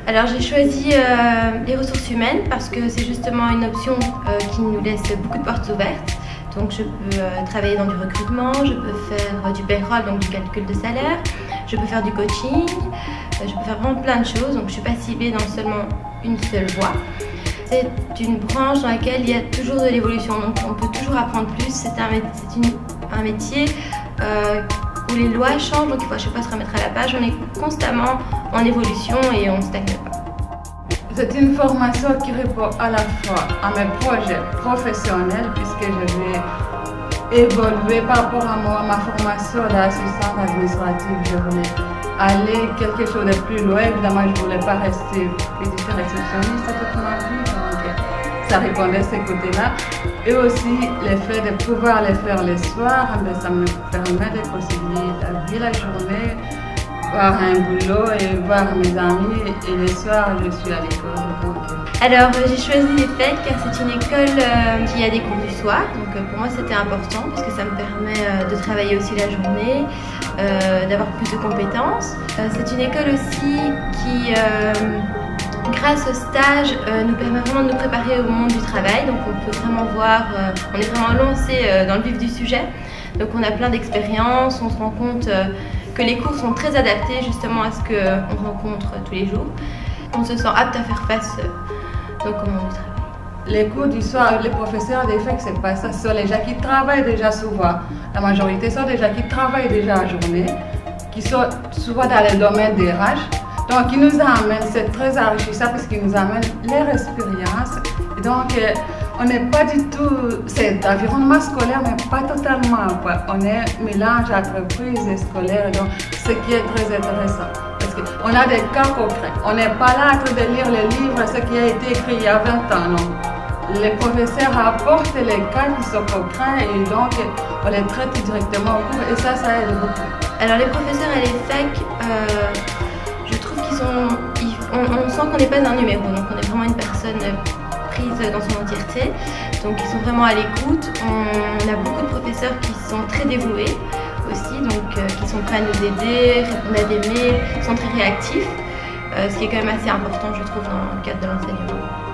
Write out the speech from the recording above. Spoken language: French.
Alors j'ai choisi les ressources humaines parce que c'est justement une option qui nous laisse beaucoup de portes ouvertes. Donc je peux travailler dans du recrutement, je peux faire du payroll, donc du calcul de salaire, je peux faire du coaching, je peux faire vraiment plein de choses. Donc je ne suis pas ciblée dans seulement une seule voie. C'est une branche dans laquelle il y a toujours de l'évolution, donc on peut toujours apprendre plus. C'est un métier où les lois changent, donc il faut à chaque fois se remettre à la page. On est constamment en évolution et on ne stagne pas. C'est une formation qui répond à la fois à mes projets professionnels, puisque je vais évoluer par rapport à ma formation d'assistante administrative. Je voulais aller quelque chose de plus loin. Évidemment, je ne voulais pas rester petite réceptionniste toute ma vie, donc ça répondait à ces côtés-là. Et aussi, le fait de pouvoir les faire le soir, ça me permet de concilier la vie, la journée, voir un boulot et voir mes amis, et le soir je suis à l'école. Alors j'ai choisi l'EFEC car c'est une école qui a des cours du soir, donc pour moi c'était important parce que ça me permet de travailler aussi la journée, d'avoir plus de compétences. C'est une école aussi qui, grâce au stage, nous permet vraiment de nous préparer au monde du travail, donc on peut vraiment voir, on est vraiment lancé dans le vif du sujet, donc on a plein d'expériences, on se rend compte que les cours sont très adaptés justement à ce qu'on rencontre tous les jours. On se sent apte à faire face donc, au monde du travail. Les cours du soir, les professeurs d'EFEC, c'est pas ça, ce sont les gens qui travaillent déjà souvent. La majorité sont des gens qui travaillent déjà en journée, qui sont souvent dans le domaine des RH. Donc, ils nous amènent, c'est très enrichissant parce qu'ils nous amènent leur expérience. Et donc, on n'est pas du tout, c'est environnement scolaire, mais pas totalement. On est mélange entreprise et scolaire, donc ce qui est très intéressant. Parce qu'on a des cas concrets. On n'est pas là en train de lire les livres, ce qui a été écrit il y a 20 ans, non. Les professeurs apportent les cas qui sont concrets et donc on les traite directement au cours et ça aide beaucoup. Alors les professeurs à l'EFEC, je trouve qu'ils sont, on sent qu'on n'est pas un numéro, donc on est vraiment une personne prise dans son entièreté, donc ils sont vraiment à l'écoute. On a beaucoup de professeurs qui sont très dévoués aussi, donc qui sont prêts à nous aider, répondre à des mails, sont très réactifs, ce qui est quand même assez important je trouve dans le cadre de l'enseignement.